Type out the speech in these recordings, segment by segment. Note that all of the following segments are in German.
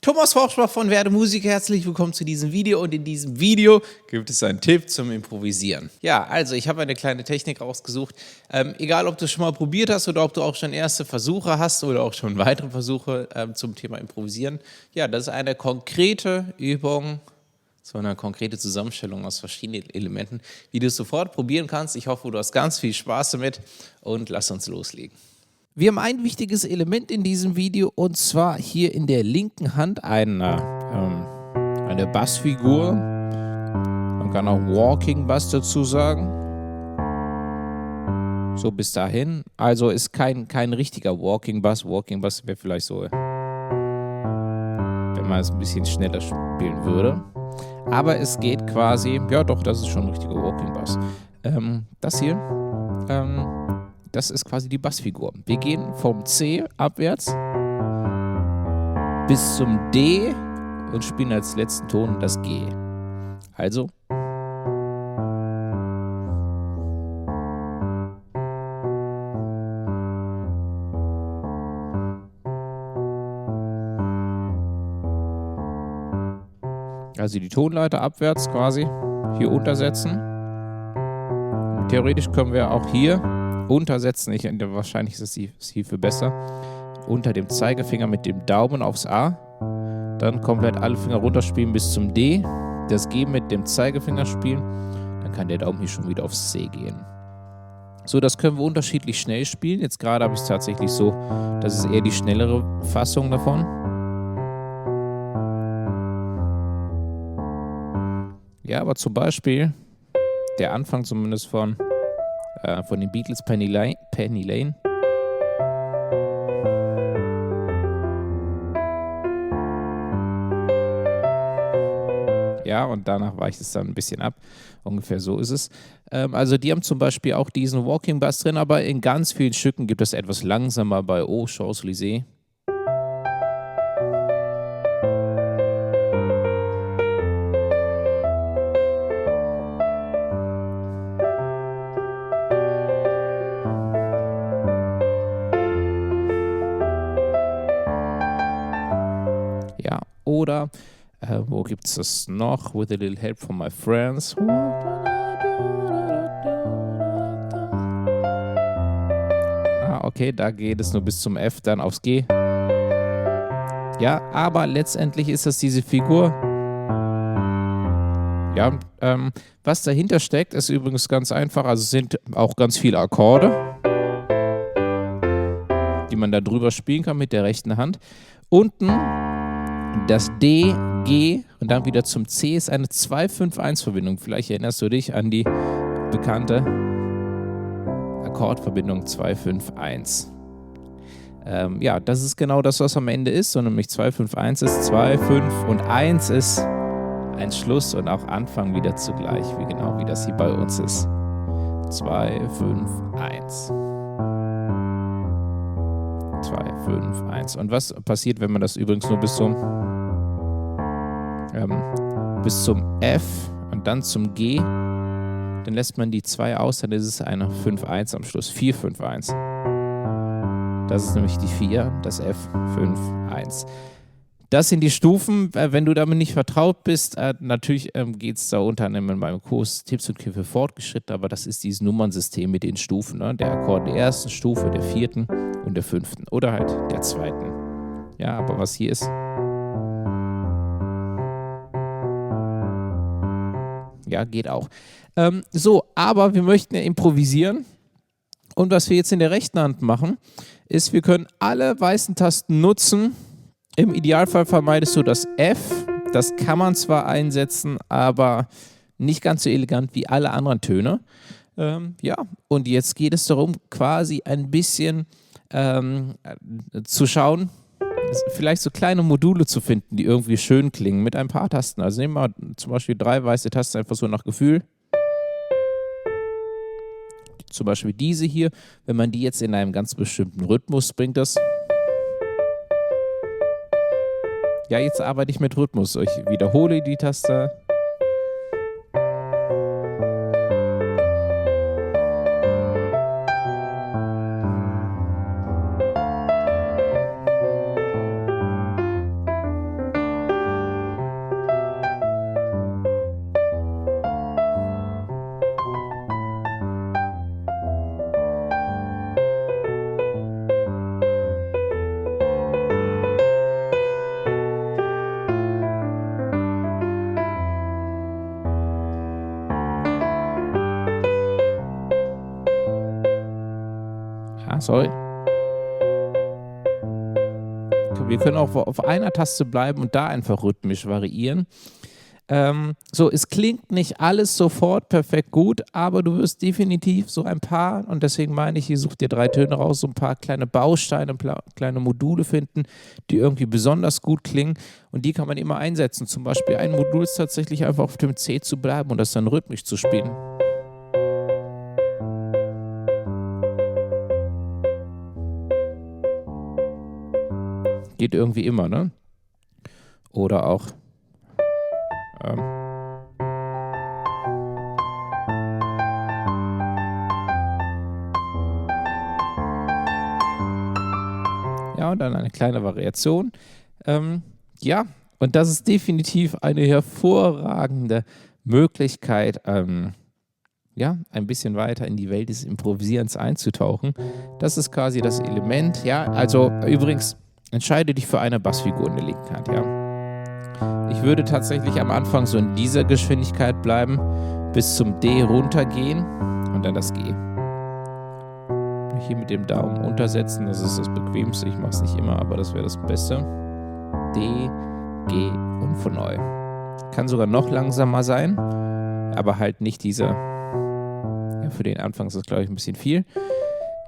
Thomas Forschbach von Werde Musiker, herzlich willkommen zu diesem Video und in diesem Video gibt es einen Tipp zum Improvisieren. Ja, also ich habe eine kleine Technik rausgesucht. Egal, ob du schon mal probiert hast oder ob du auch schon erste Versuche hast oder auch schon weitere Versuche zum Thema Improvisieren. Ja, das ist eine konkrete Übung, so eine konkrete Zusammenstellung aus verschiedenen Elementen, die du sofort probieren kannst. Ich hoffe, du hast ganz viel Spaß damit und lass uns loslegen. Wir haben ein wichtiges Element in diesem Video und zwar hier in der linken Hand eine Bassfigur. Man kann auch Walking Bass dazu sagen. So bis dahin. Also ist kein richtiger Walking Bass. Walking Bass wäre vielleicht so, wenn man es ein bisschen schneller spielen würde. Aber es geht quasi, ja doch, das ist schon ein richtiger Walking Bass. Das hier, das ist quasi die Bassfigur. Wir gehen vom C abwärts bis zum D und spielen als letzten Ton das G. Also. Also die Tonleiter abwärts quasi hier untersetzen. Theoretisch können wir auch hier untersetzen, wahrscheinlich ist es hierfür besser, unter dem Zeigefinger mit dem Daumen aufs A, dann komplett alle Finger runterspielen bis zum D, das G mit dem Zeigefinger spielen, dann kann der Daumen hier schon wieder aufs C gehen. So, das können wir unterschiedlich schnell spielen, jetzt gerade habe ich es tatsächlich so, das ist eher die schnellere Fassung davon. Ja, aber zum Beispiel der Anfang zumindest von den Beatles, Penny Lane. Ja, und danach weicht es dann ein bisschen ab. Ungefähr so ist es. Also die haben zum Beispiel auch diesen Walking Bass drin, aber in ganz vielen Stücken gibt es etwas langsamer bei Oh, Champs-Élysées. Oder, wo gibt es das noch? With a little help from my friends. Okay, da geht es nur bis zum F, dann aufs G. Ja, aber letztendlich ist das diese Figur. Ja, was dahinter steckt, ist übrigens ganz einfach. Also sind auch ganz viele Akkorde, die man da drüber spielen kann mit der rechten Hand. Unten das D, G und dann wieder zum C ist eine 2-5-1-Verbindung. Vielleicht erinnerst du dich an die bekannte Akkordverbindung 2-5-1. Ja, das ist genau das, was am Ende ist. So nämlich 2-5-1 ist 2, 5 und 1 ist ein Schluss und auch Anfang wieder zugleich, genau wie das hier bei uns ist. 2, 5, 1. 2, 5, 1. Und was passiert, wenn man das übrigens nur bis zum F und dann zum G, dann lässt man die 2 aus, dann ist es eine 5-1 am Schluss. 4, 5, 1. Das ist nämlich die 4, das F, 5, 1. Das sind die Stufen. Wenn du damit nicht vertraut bist, natürlich geht es da unter anderem in meinem Kurs Tipps und Kniffe für Fortgeschrittene, aber das ist dieses Nummernsystem mit den Stufen. Ne? Der Akkord der ersten Stufe, der vierten und der fünften oder halt der zweiten. Ja, aber was hier ist, ja, geht auch. So, aber wir möchten ja improvisieren und was wir jetzt in der rechten Hand machen, ist, wir können alle weißen Tasten nutzen. Im Idealfall vermeidest du das F. Das kann man zwar einsetzen, aber nicht ganz so elegant wie alle anderen Töne. Ja, und jetzt geht es darum, quasi ein bisschen zu schauen, vielleicht so kleine Module zu finden, die irgendwie schön klingen mit ein paar Tasten. Also nehmen wir zum Beispiel 3 weiße Tasten einfach so nach Gefühl. Zum Beispiel diese hier, wenn man die jetzt in einem ganz bestimmten Rhythmus bringt, das. Ja, jetzt arbeite ich mit Rhythmus. Ich wiederhole die Taste. sorry. Wir können auch auf einer Taste bleiben und da einfach rhythmisch variieren. So, es klingt nicht alles sofort perfekt gut, aber du wirst definitiv so ein paar, und deswegen meine ich, hier such dir 3 Töne raus, so ein paar kleine Bausteine, kleine Module finden, die irgendwie besonders gut klingen, und die kann man immer einsetzen. Zum Beispiel ein Modul ist tatsächlich einfach auf dem C zu bleiben und das dann rhythmisch zu spielen. Geht irgendwie immer, ne? Oder auch ja, und dann eine kleine Variation. Ja, und das ist definitiv eine hervorragende Möglichkeit, ja, ein bisschen weiter in die Welt des Improvisierens einzutauchen. Das ist quasi das Element, ja, also übrigens, entscheide dich für eine Bassfigur in der linken Hand, ja. Ich würde tatsächlich am Anfang so in dieser Geschwindigkeit bleiben, bis zum D runtergehen und dann das G. Hier mit dem Daumen untersetzen, das ist das Bequemste. Ich mache es nicht immer, aber das wäre das Beste. D, G und von neu. Kann sogar noch langsamer sein, aber halt nicht dieser. Ja, für den Anfang ist das, glaube ich, ein bisschen viel.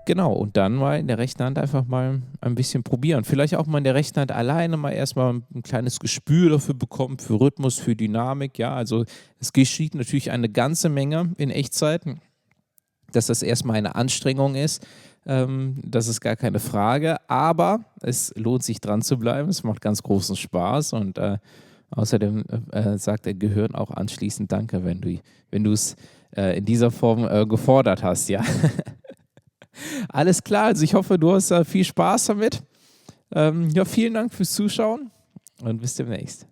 Genau, und dann mal in der rechten Hand einfach mal ein bisschen probieren. Vielleicht auch mal in der rechten Hand alleine mal erstmal ein kleines Gespür dafür bekommen, für Rhythmus, für Dynamik. Ja, also es geschieht natürlich eine ganze Menge in Echtzeit, dass das erstmal eine Anstrengung ist. Das ist gar keine Frage, aber es lohnt sich dran zu bleiben. Es macht ganz großen Spaß und außerdem sagt der Gehirn auch anschließend Danke, wenn du es in dieser Form gefordert hast, ja. Alles klar, also ich hoffe, du hast viel Spaß damit. Ja, vielen Dank fürs Zuschauen und bis demnächst.